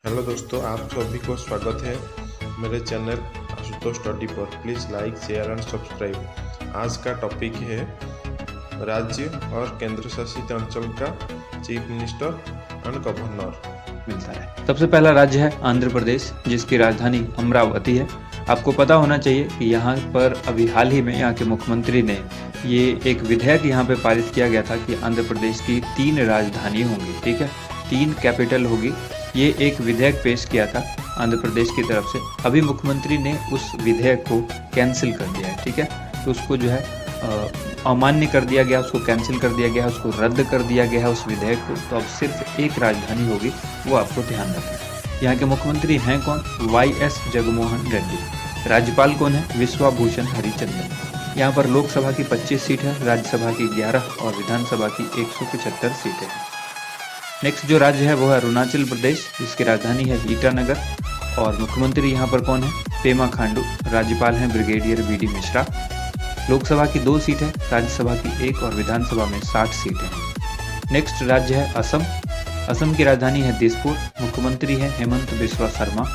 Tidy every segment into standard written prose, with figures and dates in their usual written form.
Hello दोस्तों, आप सभी को स्वागत है मेरे चैनल आशुतोष स्टडी पर। Please like, share and subscribe. आज का टॉपिक है राज्य और केंद्र शासित अंचल का चीफ मिनिस्टर एंड गवर्नर मिलता है। सबसे पहला राज्य है आंध्र प्रदेश, जिसकी राजधानी अमरावती है। आपको पता होना चाहिए कि यहाँ पर अभी हाल ही में यहाँ के मुख्यमंत्री ने ये एक विधेयक यहाँ पे पारित किया गया था कि आंध्र प्रदेश की 3 राजधानी होंगी, ठीक है, 3 कैपिटल होगी। ये एक विधेयक पेश किया था आंध्र प्रदेश की तरफ से। अभी मुख्यमंत्री ने उस विधेयक को कैंसिल कर दिया है, ठीक है, तो उसको जो है अमान्य कर दिया गया, उसको कैंसिल कर दिया गया, उसको रद्द कर दिया गया है उस विधेयक को। तो अब सिर्फ एक राजधानी होगी, वो आपको ध्यान रखना है। यहाँ के मुख्यमंत्री हैं कौन? YS जगनमोहन रेड्डी। राज्यपाल कौन है? विश्वभूषण हरिचंदन। यहाँ पर लोकसभा की 25 सीट है, राज्यसभा की 11 और विधानसभा की 175 सीटें हैं। नेक्स्ट जो राज्य है वो है अरुणाचल प्रदेश, जिसकी राजधानी है ईटानगर और मुख्यमंत्री यहाँ पर कौन है? पेमा खांडू। राज्यपाल हैं ब्रिगेडियर BD मिश्रा। लोकसभा की 2 सीट है, राज्यसभा की 1 और विधानसभा में 60 सीटें हैं। नेक्स्ट राज्य है असम। असम की राजधानी है दिसपुर। मुख्यमंत्री हैं हेमंत बिस्वा शर्मा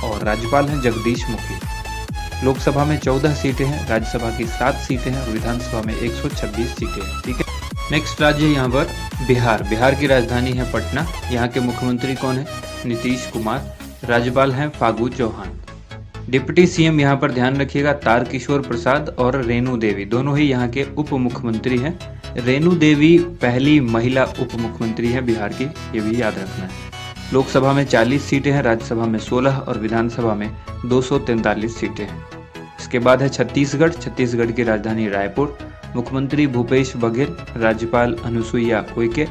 और राज्यपाल हैं जगदीश मुखी। लोकसभा में 14 सीटें हैं, राज्यसभा की 7 सीटें हैं और विधानसभा में 126 सीटें हैं, ठीक है। नेक्स्ट राज्य यहाँ पर बिहार। बिहार की राजधानी है पटना। यहाँ के मुख्यमंत्री कौन है? नीतीश कुमार। राज्यपाल हैं फागू चौहान। डिप्टी CM यहाँ पर ध्यान रखिएगा तारकिशोर प्रसाद और रेणु देवी, दोनों ही यहाँ के उप मुख्यमंत्री हैं। रेणु देवी पहली महिला उप मुख्यमंत्री है बिहार की, ये भी याद रखना है। लोकसभा में 40 सीटें हैं, राज्यसभा में 16 और विधानसभा में 243 सीटें हैं। इसके बाद है छत्तीसगढ़। छत्तीसगढ़ की राजधानी रायपुर। मुख्यमंत्री भूपेश बघेल, राज्यपाल अनुसुईया उइके।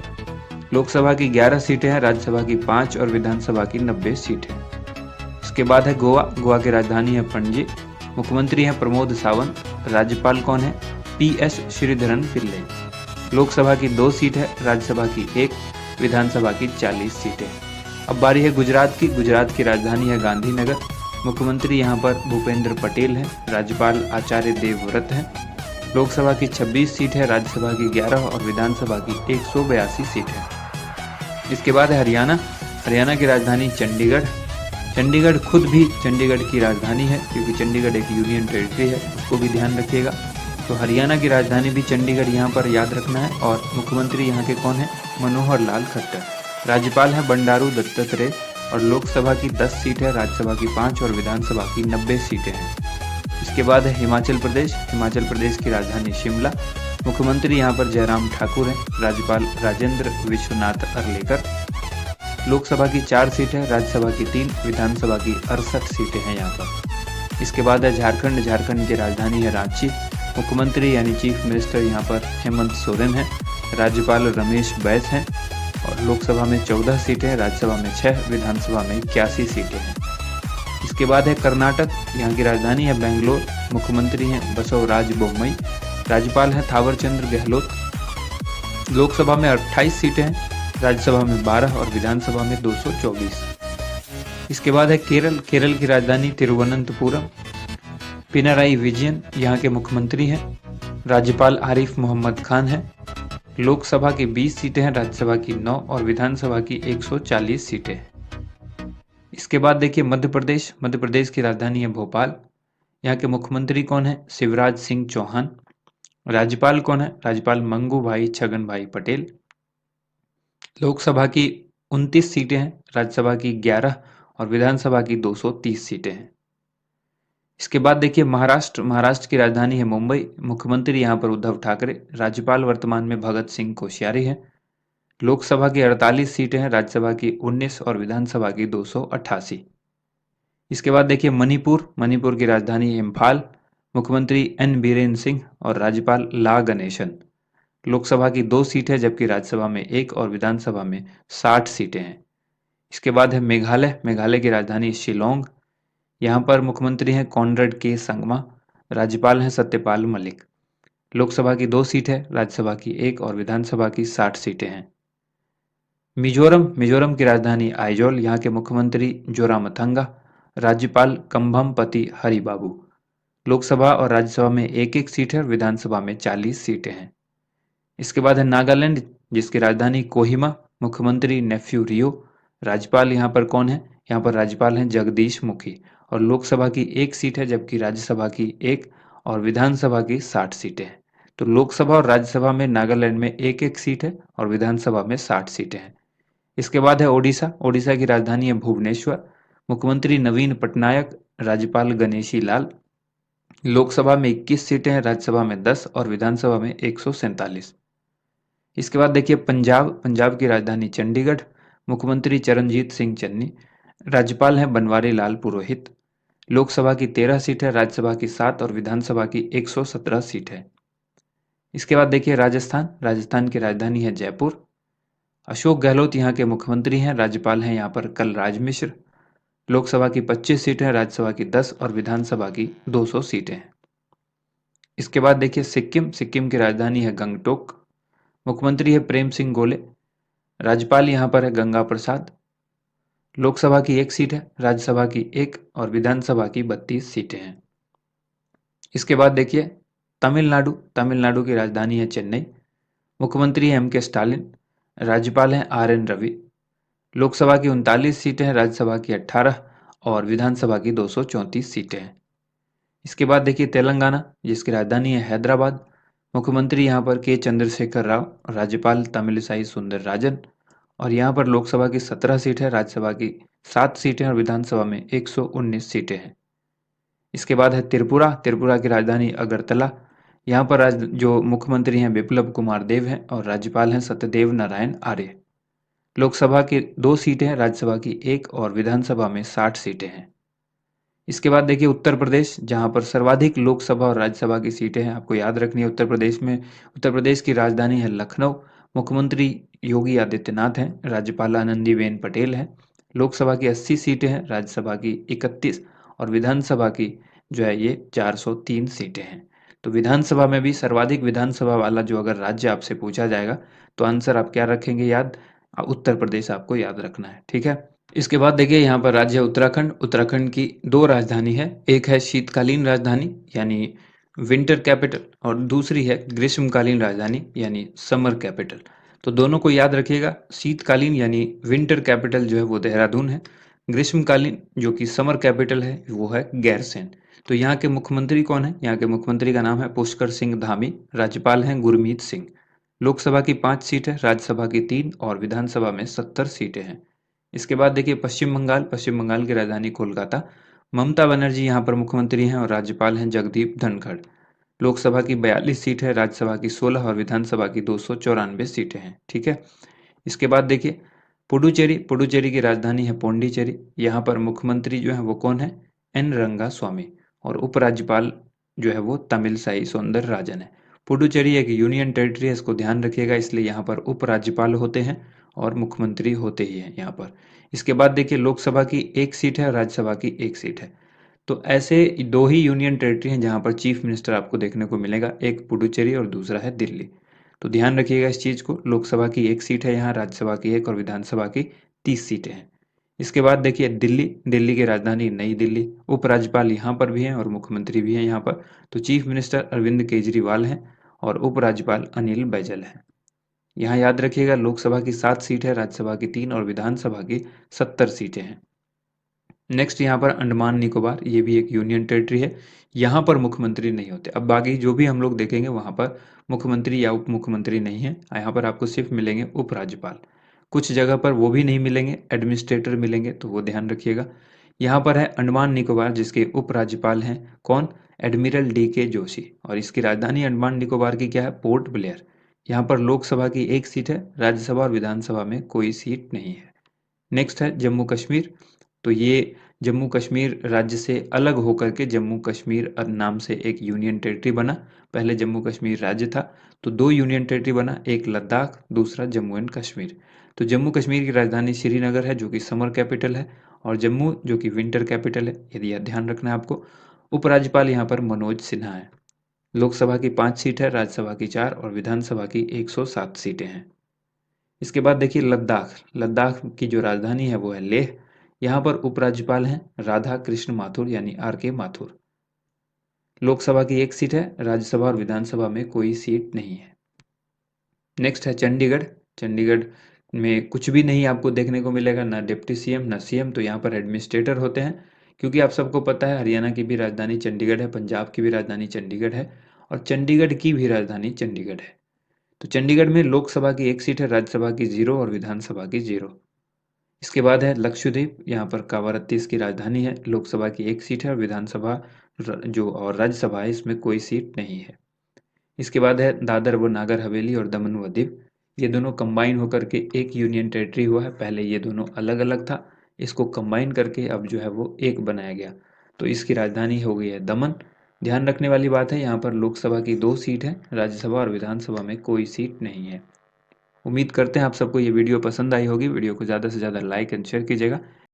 लोकसभा की 11 सीटें हैं, राज्यसभा की 5 और विधानसभा की 90 सीटें। इसके बाद है गोवा। गोवा की राजधानी है पणजी। मुख्यमंत्री हैं प्रमोद सावंत। राज्यपाल कौन है? PS श्रीधरन पिल्ले। लोकसभा की 2 सीट है, राज्यसभा की 1, विधानसभा की 40 सीटें। अब बारी है गुजरात की। गुजरात की राजधानी है गांधीनगर। मुख्यमंत्री यहाँ पर भूपेंद्र पटेल हैं। राज्यपाल आचार्य देवव्रत हैं। लोकसभा की 26 सीट है, राज्यसभा की 11 और विधानसभा की 182 सीट है। इसके बाद है हरियाणा। हरियाणा की राजधानी चंडीगढ़। चंडीगढ़ खुद भी चंडीगढ़ की राजधानी है, क्योंकि चंडीगढ़ एक यूनियन टेरिटरी है, उसको भी ध्यान रखिएगा। तो हरियाणा की राजधानी भी चंडीगढ़ यहाँ पर याद रखना है। और मुख्यमंत्री यहाँ के कौन है? मनोहर लाल खट्टर। राज्यपाल है बंडारू दत्तात्रेय और लोकसभा की 10 सीट है, राज्यसभा की 5 और विधानसभा की 90 सीटें हैं। इसके बाद है हिमाचल प्रदेश। हिमाचल प्रदेश की राजधानी शिमला। मुख्यमंत्री यहाँ पर जयराम ठाकुर हैं। राज्यपाल राजेंद्र विश्वनाथ अर्लेकर। लोकसभा की 4 सीट है, राज्यसभा की 3, विधानसभा की 68 सीटें हैं यहाँ पर। इसके बाद है झारखंड। झारखंड की राजधानी है रांची। मुख्यमंत्री यानी चीफ मिनिस्टर यहाँ पर हेमंत सोरेन है। राज्यपाल रमेश बैस हैं और लोकसभा में 14 सीटें, राज्यसभा में 6, विधानसभा में 81 सीटें हैं। इसके बाद है कर्नाटक। यहाँ की राजधानी है बेंगलोर। मुख्यमंत्री हैं बसवराज बोम्मई। राज्यपाल हैं थावरचंद्र गहलोत। लोकसभा में 28 सीटें हैं, राज्यसभा में 12 और विधानसभा में 224। इसके बाद है केरल। केरल की राजधानी तिरुवनंतपुरम। पिनाराई विजयन यहाँ के मुख्यमंत्री हैं। राज्यपाल आरिफ मोहम्मद खान हैं। लोकसभा की 20 सीटें हैं, राज्यसभा की 9 और विधानसभा की 140 सीटें हैं। इसके बाद देखिए मध्य प्रदेश। मध्य प्रदेश की राजधानी है भोपाल। यहाँ के मुख्यमंत्री कौन है? शिवराज सिंह चौहान। राज्यपाल कौन है? राज्यपाल मंगू भाई छगन भाई पटेल। लोकसभा की 29 सीटें हैं, राज्यसभा की 11 और विधानसभा की 230 सीटें हैं। इसके बाद देखिए महाराष्ट्र। महाराष्ट्र की राजधानी है मुंबई। मुख्यमंत्री यहाँ पर उद्धव ठाकरे। राज्यपाल वर्तमान में भगत सिंह कोश्यारी हैं। लोकसभा की 48 सीटें हैं, राज्यसभा की 19 और विधानसभा की 288। इसके बाद देखिए मणिपुर। मणिपुर की राजधानी है इम्फाल। मुख्यमंत्री N बीरेन सिंह और राज्यपाल ला गणेशन। लोकसभा की 2 सीट है, जबकि राज्यसभा में 1 और विधानसभा में 60 सीटें हैं। इसके बाद है मेघालय। मेघालय की राजधानी शिलोंग। यहाँ पर मुख्यमंत्री हैं कॉनरेड के संगमा। राज्यपाल हैं सत्यपाल मलिक। लोकसभा की 2 सीट है, राज्यसभा की 1 और विधानसभा की 60 सीटें हैं। मिजोरम। मिजोरम की राजधानी आइजोल। यहाँ के मुख्यमंत्री जोरामथंगा। राज्यपाल कंभमपति हरिबाबू। लोकसभा और राज्यसभा में 1-1 सीट है और विधानसभा में 40 सीटें हैं। इसके बाद है नागालैंड, जिसकी राजधानी कोहिमा। मुख्यमंत्री नेफ्यू रियो। राज्यपाल यहाँ पर कौन है? यहाँ पर राज्यपाल हैं जगदीश मुखी, और लोकसभा की 1 सीट है जबकि राज्यसभा की 1 और विधानसभा की 60 सीटें हैं। तो लोकसभा और राज्यसभा में नागालैंड में 1-1 सीट है और विधानसभा में 60 सीटें हैं। इसके बाद है ओडिशा। ओडिशा की राजधानी है भुवनेश्वर। मुख्यमंत्री नवीन पटनायक, राज्यपाल गणेशी लाल। लोकसभा में 21 सीटें हैं, राज्यसभा में 10 और विधानसभा में 147। इसके बाद देखिए पंजाब। पंजाब की राजधानी चंडीगढ़। मुख्यमंत्री चरणजीत सिंह चन्नी। राज्यपाल हैं बनवारी लाल पुरोहित। लोकसभा की 13 सीट है, राज्यसभा की 7 और विधानसभा की 117 सीट है। इसके बाद देखिए राजस्थान। राजस्थान की राजधानी है जयपुर। अशोक गहलोत यहाँ के मुख्यमंत्री हैं, राज्यपाल हैं यहाँ पर कलराज मिश्र। लोकसभा की 25 सीटें हैं, राज्यसभा की 10 और विधानसभा की 200 सीटें हैं। इसके बाद देखिए सिक्किम। सिक्किम की राजधानी है गंगटोक। मुख्यमंत्री है प्रेम सिंह गोले। राज्यपाल यहाँ पर है गंगा प्रसाद। लोकसभा की 1 सीट है, राज्यसभा की 1 और विधानसभा की 32 सीटें हैं। इसके बाद देखिए तमिलनाडु। तमिलनाडु की राजधानी है चेन्नई। मुख्यमंत्री है MK स्टालिन। राज्यपाल हैं RN रवि। लोकसभा की 39 सीटें हैं, राज्यसभा की 18 और विधानसभा की 234 सीटें हैं। इसके बाद देखिए तेलंगाना, जिसकी राजधानी है हैदराबाद। मुख्यमंत्री यहाँ पर के चंद्रशेखर राव, राज्यपाल तमिलिसाई सुंदर राजन। और यहाँ पर लोकसभा की 17 सीट है, राज्यसभा की 7 सीटें और विधानसभा में 119 सीटें हैं। इसके बाद है त्रिपुरा। त्रिपुरा की राजधानी अगरतला। यहाँ पर जो मुख्यमंत्री हैं बिप्लब कुमार देव हैं और राज्यपाल हैं सत्यदेव नारायण आर्य। लोकसभा की 2 सीटें हैं, राज्यसभा की 1 और विधानसभा में 60 सीटें हैं। इसके बाद देखिए उत्तर प्रदेश, जहाँ पर सर्वाधिक लोकसभा और राज्यसभा की सीटें हैं। आपको याद रखनी है उत्तर प्रदेश में। उत्तर प्रदेश की राजधानी है लखनऊ। मुख्यमंत्री योगी आदित्यनाथ हैं, राज्यपाल आनंदीबेन पटेल हैं। लोकसभा की 80 सीटें हैं, राज्यसभा की 31 और विधानसभा की जो है ये 403 सीटें हैं। तो विधानसभा में भी सर्वाधिक विधानसभा वाला जो अगर राज्य आपसे पूछा जाएगा तो आंसर आप क्या रखेंगे याद? उत्तर प्रदेश आपको याद रखना है, ठीक है। इसके बाद देखिए यहाँ पर राज्य है उत्तराखंड। उत्तराखंड की 2 राजधानी है, एक है शीतकालीन राजधानी यानी विंटर कैपिटल और दूसरी है ग्रीष्मकालीन राजधानी यानी समर कैपिटल। तो दोनों को याद रखिएगा। शीतकालीन यानी विंटर कैपिटल जो है वो देहरादून है। ग्रीष्मकालीन जो कि समर कैपिटल है वो है गैरसैंण। तो यहाँ के मुख्यमंत्री कौन है? यहाँ के मुख्यमंत्री का नाम है पुष्कर सिंह धामी। राज्यपाल हैं गुरमीत सिंह। लोकसभा की 5 सीट है, राज्यसभा की 3 और विधानसभा में 70 सीटें हैं। इसके बाद देखिए पश्चिम बंगाल। पश्चिम बंगाल की राजधानी कोलकाता। ममता बनर्जी यहाँ पर मुख्यमंत्री हैं और राज्यपाल हैं जगदीप धनखड़। लोकसभा की 42 सीट है, राज्यसभा की 16 और विधानसभा की 294 सीटें हैं, ठीक है। इसके बाद देखिए पुडुचेरी। पुडुचेरी की राजधानी है पौंडीचेरी। यहाँ पर मुख्यमंत्री जो है वो कौन है? N रंगास्वामी। और उपराज्यपाल जो है वो तमिलसाई सौंदरराजन है। पुडुचेरी एक यूनियन टेरिटरी है, इसको ध्यान रखिएगा, इसलिए यहाँ पर उपराज्यपाल होते हैं और मुख्यमंत्री होते ही हैं यहाँ पर। इसके बाद देखिए लोकसभा की 1 सीट है और राज्यसभा की 1 सीट है। तो ऐसे 2 ही यूनियन टेरिटरी हैं जहाँ पर चीफ मिनिस्टर आपको देखने को मिलेगा, एक पुडुचेरी और दूसरा है दिल्ली। तो ध्यान रखिएगा इस चीज़ को। लोकसभा की 1 सीट है यहाँ, राज्यसभा की 1 और विधानसभा की 30 सीटें हैं। इसके बाद देखिए दिल्ली। दिल्ली की राजधानी नई दिल्ली। उपराज्यपाल यहाँ पर भी हैं और मुख्यमंत्री भी हैं यहाँ पर। तो चीफ मिनिस्टर अरविंद केजरीवाल हैं और उपराज्यपाल अनिल बैजल हैं। यहाँ याद रखिएगा लोकसभा की 7 सीट है, राज्यसभा की 3 और विधानसभा की 70 सीटें हैं। नेक्स्ट यहाँ पर अंडमान निकोबार, ये भी एक यूनियन टेरिटरी है। यहाँ पर मुख्यमंत्री नहीं होते। अब बाकी जो भी हम लोग देखेंगे वहाँ पर मुख्यमंत्री या उप मुख्यमंत्री नहीं है। यहाँ पर आपको सिर्फ मिलेंगे उपराज्यपाल। कुछ जगह पर वो भी नहीं मिलेंगे, एडमिनिस्ट्रेटर मिलेंगे, तो वो ध्यान रखिएगा। यहाँ पर है अंडमान निकोबार, जिसके उपराज्यपाल हैं कौन? Admiral DK Joshi. और इसकी राजधानी अंडमान निकोबार की क्या है? Port Blair. यहाँ पर लोकसभा की 1 सीट है, राज्यसभा और विधानसभा में कोई सीट नहीं है। नेक्स्ट है जम्मू कश्मीर। तो ये जम्मू कश्मीर राज्य से अलग होकर के जम्मू कश्मीर नाम से एक यूनियन टेरिटरी बना। पहले जम्मू कश्मीर राज्य था, तो 2 यूनियन टेरिटरी बना, एक लद्दाख, दूसरा जम्मू एंड कश्मीर। तो जम्मू कश्मीर की राजधानी श्रीनगर है जो कि समर कैपिटल है, और जम्मू जो कि विंटर कैपिटल है, यदि यह ध्यान रखना है आपको। उपराज्यपाल यहाँ पर मनोज सिन्हा है। लोकसभा की 5 सीट है, राज्यसभा की 4 और विधानसभा की 107 सीटें हैं। इसके बाद देखिए लद्दाख। लद्दाख की जो राजधानी है वो है लेह। यहाँ पर उपराज्यपाल हैं राधा कृष्ण माथुर यानी RK माथुर। लोकसभा की 1 सीट है, राज्यसभा और विधानसभा में कोई सीट नहीं है। नेक्स्ट है चंडीगढ़। चंडीगढ़ में कुछ भी नहीं आपको देखने को मिलेगा, ना डिप्टी सीएम ना सीएम, तो यहाँ पर एडमिनिस्ट्रेटर होते हैं। क्योंकि आप सबको पता है हरियाणा की भी राजधानी चंडीगढ़ है, पंजाब की भी राजधानी चंडीगढ़ है और चंडीगढ़ की भी राजधानी चंडीगढ़ है। तो चंडीगढ़ में लोकसभा की 1 सीट है, राज्यसभा की 0 और विधानसभा की 0। इसके बाद है लक्षद्वीप, यहाँ पर कावारत्ती इसकी राजधानी है, लोकसभा की 1 सीट है और विधानसभा जो और राज्यसभा है इसमें कोई सीट नहीं है। इसके बाद है दादर व नागर हवेली और दमन व दीव, ये दोनों कंबाइन होकर के एक यूनियन टेरिटरी हुआ है। पहले ये दोनों अलग अलग था, इसको कंबाइन करके अब जो है वो एक बनाया गया। तो इसकी राजधानी हो गई है दमन। ध्यान रखने वाली बात है, यहाँ पर लोकसभा की 2 सीट है, राज्यसभा और विधानसभा में कोई सीट नहीं है। उम्मीद करते हैं आप सबको ये वीडियो पसंद आई होगी। वीडियो को ज़्यादा से ज़्यादा लाइक एंड शेयर कीजिएगा।